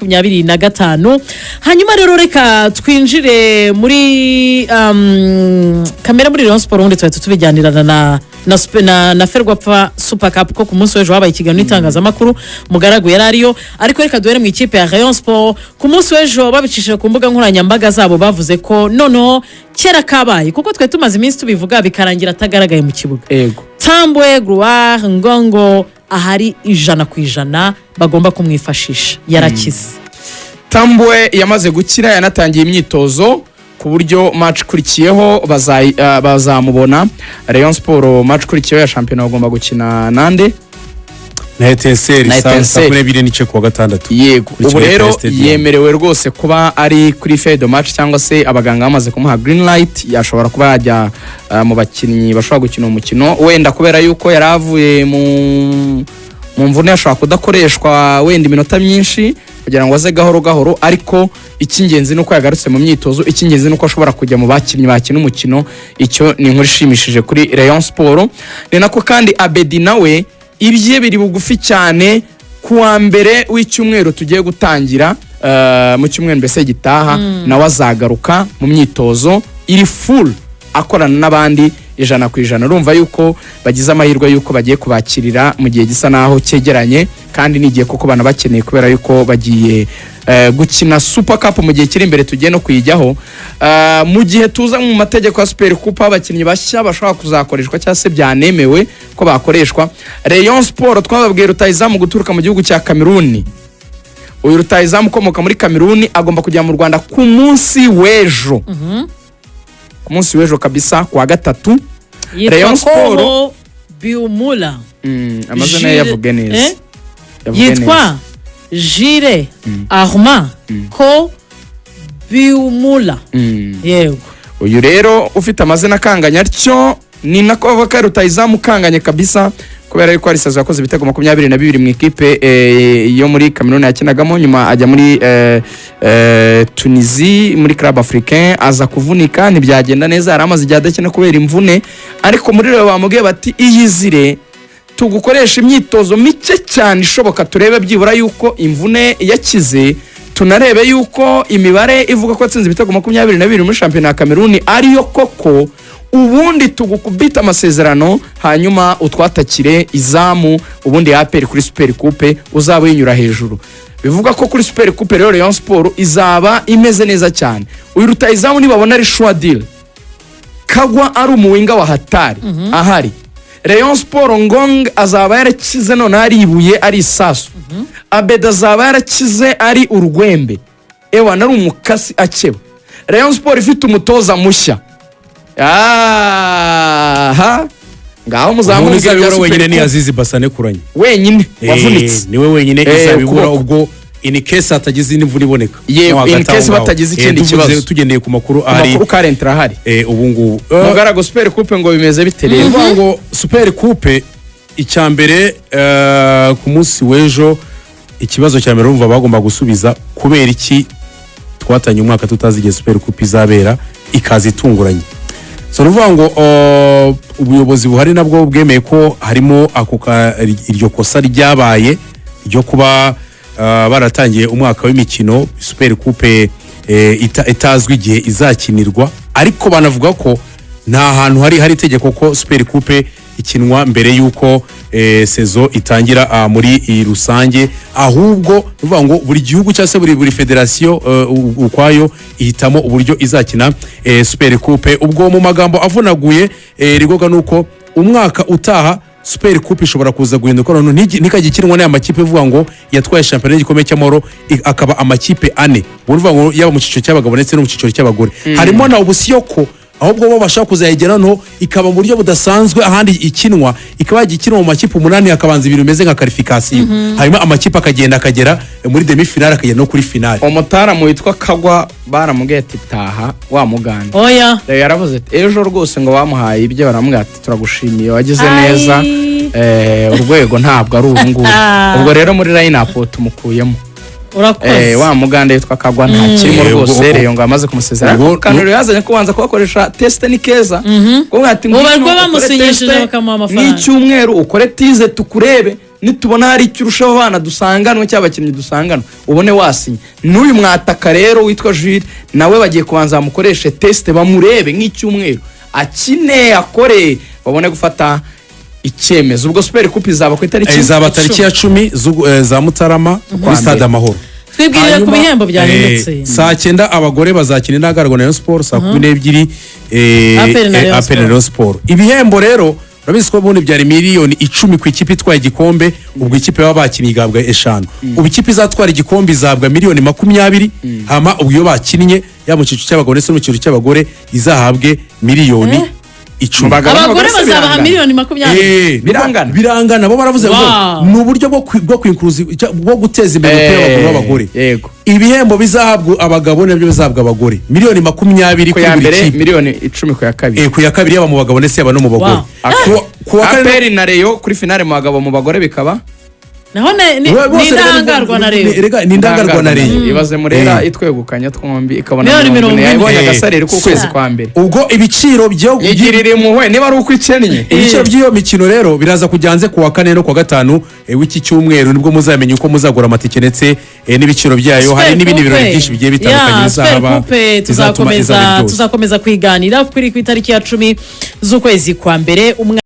2025. Hanyuma rero reka twinjire muri kamera muri Rayon Sport ubundi tubijyanirana na Ferwafa Super Cup ko ku munsi w'ejo habaye ikiganiro n'itangazamakuru Mugaragu yari ariyo, ariko reka duhere mu ikipe ya Rayon Sport. Ku munsi w'ejo babicishije ku mbuga nkoranyambaga zabo bavuze ko noneho kera kabaye kuko twe tumaze iminsi tubivuga bikarangira atagaragaye mu kibuga. Tambwe Gloire Ngongo ahari 100% bagomba kumwifashisha yarakize. Tambwe yamaze gukira, yanatangiye imyitozo ku buryo match kurikiyeho bazamubona. Rayon Sport match kurikiyeho ya championnat bagomba gukina nande na ETSR saa 12 n'ice ku wa gatandatu. Yego, ubu rero yemerewe rwose kuba ari kuri feuille match cyangwa se abaganga bamaze kumuha green light, yashobora kuba yajya mu bakinnyi bashobora gukina umukino. Wenda kubera yuko yaravuye mu mvune yashobora kudakoreshwa wenda iminota myinshi kugira ngo aze gahoro gahoro, ariko icy'ingenzi nuko yagarutse mu myitozo, icy'ingenzi nuko ashobora kujya mu bakinnyi bakina umukino. Icyo ni inkuru ishimishije kuri Rayon Sport. Ni nako kandi Abedi nawe ibye biri bugufi cyane kuwa mbere w'icyumweru tugiye gutangira mu cyumweru mbese gitaha nawe azagaruka mu myitozo iri full akorana n'abandi 100%. Urumva yuko bagize amahirwe yuko bagiye kubakirira mu gihe gisa naho cyegeranye, kandi nigiye koko bana bakeneye kubera yuko bagiye gukina Super Cup mu gihe kiri imbere tugiye no kuyijyaho. Mu gihe tuza mu mategeko ya Super Cup abakinnyi bashya bashobora kuzakoreshwa cyangwa se byanemewe ko bakoreshwa. Rayon Sport twababwiye rutayizamu guturuka mu gihugu cya Cameroon. Uyu rutayizamu ukomoka muri Cameroon agomba kujya mu Rwanda ku munsi w'ejo. Ku munsi w'ejo kabisa kwa gatatu. Rayon Sport Biumula amazina yavuge neza yitwa Jire Armand ko Biumula. Yego, uyu rero ufite amazina akanganya atyo ni nako avuga rutayizamu kanganye kabisa, kubera yuko ari sazo yakoze ibitego 22 mu ikipe yo muri Cameroon yakinagamo, nyuma ajya muri Tunisie muri Club Africain aza kuvunika ntibyagenda neza, aramaze igihe adakina kubera imvune, ariko muri rero bamubwiye bati iyizire tugukoresha imyitozo mike cyane ishoboka, turebe byibura yuko imvune yakize, tunarebe yuko imibare ivuga ko atsinze ibitego 22 muri championnat ya Cameroon ariyo koko, ubundi tugukubita amasezerano hanyuma utwatakire izamu, ubundi APR kuri Super Coupe uzaba yinyura hejuru. Bivuga ko kuri Super Coupe rero Rayon Sport izaba imeze neza cyane. Uyu rutayizamu nibabona ari Shwadil Kagwa ari umuwinga wa hatari ahari. Rayon Sport Ngong azaba yarakize none ari ibuye ari isasu. Abeda azaba yarakize ari urwembe. Ewa nari umukasi akeba. Rayon Sport ifite umutoza mushya. Aha ngaho muzamubwira yaro wenyine ni Azizi Basane kuranye wenyine wavunitse niwe wenyine izabibura ubwo in case atagize n'imvura iboneka. In case batagize ikindi kibazo tugendeye ku makuru ari current ahari ubu ngubu Mugaragu Super Coupe ngo bimeze bitereye ngo Super Coupe icyambere ku munsi w'ejo ikibazo cya mbere urumva bagomba gusubiza kubera iki twatanye umwaka tutazigiye Super Coupe izabera ikaza itunguranye. So ruvuga ngo ubuyobozi buhari nabwo bwemeye ko harimo iryo kosa ryabaye ryo kuba baratangiye umwaka w'imikino Super Coupe itazwi igihe izakinirwa, ariko banavuga ko nta hantu hari itegeko ko Super Coupe ikinwa mbere yuko sezo itangira muri rusange, ahubwo ruvuga ngo buri gihugu cyase buri federation ukwayo ihitamo uburyo izakina Super Coupe. Ubwo mu magambo avunaguye rigoga nuko umwaka utaha Super Coupe ishobora kuza guhinduka none nikagikinwa n'aya makipe ivuga ngo yatwaye championnat gikomeye cy'amahoro akaba amakipe 4, uruvuga ngo yaba mu ciciro cy'abagabo ndetse no mu ciciro cy'abagore. Harimo na ubusiyo ko ahubwo bo bashaka kuzayigera no ikaba mu buryo budasanzwe ahandi ikinwa ikaba gikinwa mu makipe 8 akabanza ibintu bimeze nka qualification, harimo amakipe akagenda akagera muri demi finale akagera no kuri finale. Umutara mu witwa Kagwa baramubwiye ati taha wa muganda oya yaravuze ati ejo rwose ngo bamuhaye ibyo baramubwiye ati turagushimiye wagize neza urwego ntabwo ari urungu. Ubwo rero muri line up tumukuyemo urakoze wa muganda yitwa Kagwa nta kirimo rwose rero ngo amaze kumusezera kanuru yazanye kubanza kubakoresha test ni keza ngo ati ngo bamusinyishije bakamuha amafaranga n'icyumweru ukore tize tukurebe nitubona hari icyo urushaho abana dusanganwe cyangwa abakinnyi dusanganwe ubone wasinye n'uyu mwataka rero witwa Jules nawe bagiye kubanza bamukoreshe test bamurebe nk'icyumweru akine akore babone gufata icyemezo. Ubwo Super Coupe izaba ku itariki izaba tariki ya 10 za Mutarama kuri Stade Amahoro. Twibwirira ku bihembo byahindutse. Saa 9 abagore bazakina n'agaragwa na Rayon Sport, saa 12 APR na Rayon Sport. Ibihembo rero urabizi ko ubundi byari miliyoni 10 ku ikipe itwaye igikombe, ubwo ikipe baba bakinnye igabwa 5. Ubu ikipe izatwara igikombe izabwa miliyoni 20, hama ubwo iyo bakinnye ya mu cyiciro cy'abagore no mu cyiciro cy'abagore izahabwe miliyoni 10. Abagore bazabaha miliyoni 20. Birangana bo baravuze ngo ni uburyo bwo kwinkruzi bwo guteza imbere umupira w'abagore. Yego. Ibihembo bizahabwa abagabo nabyo bizahabwa abagore miliyoni 20 ku ya mbere, miliyoni 10 ku ya kabiri. Ku ya kabiri yaba mu bagabo ndetse yaba no mu bagore. Ku wa kane na Rayon kuri finale mu bagabo mu bagore bikaba naho ni indangarwa na Rayon. Erega ni indangarwa na Rayon. Ibaze Murera itwegukanya twombi ikabona miliyoni yabonye agasarere ku kwezi kwa mbere. Ubwo ibiciro byo yigirire muhwe niba ari uko ikennye. Ibiciro by'iyo mikino rero biraza kujyanze ku wa kane no ku wa gatanu w'iki cyumweru nibwo muzamenya uko muzagura amatike ndetse n'ibiciro byayo. Hari n'ibindi birori byinshi bigiye bitandukanye bizaba. Tuzakomeza kwiganira kuri ku itariki ya 10 z'ukwezi kwa mbere.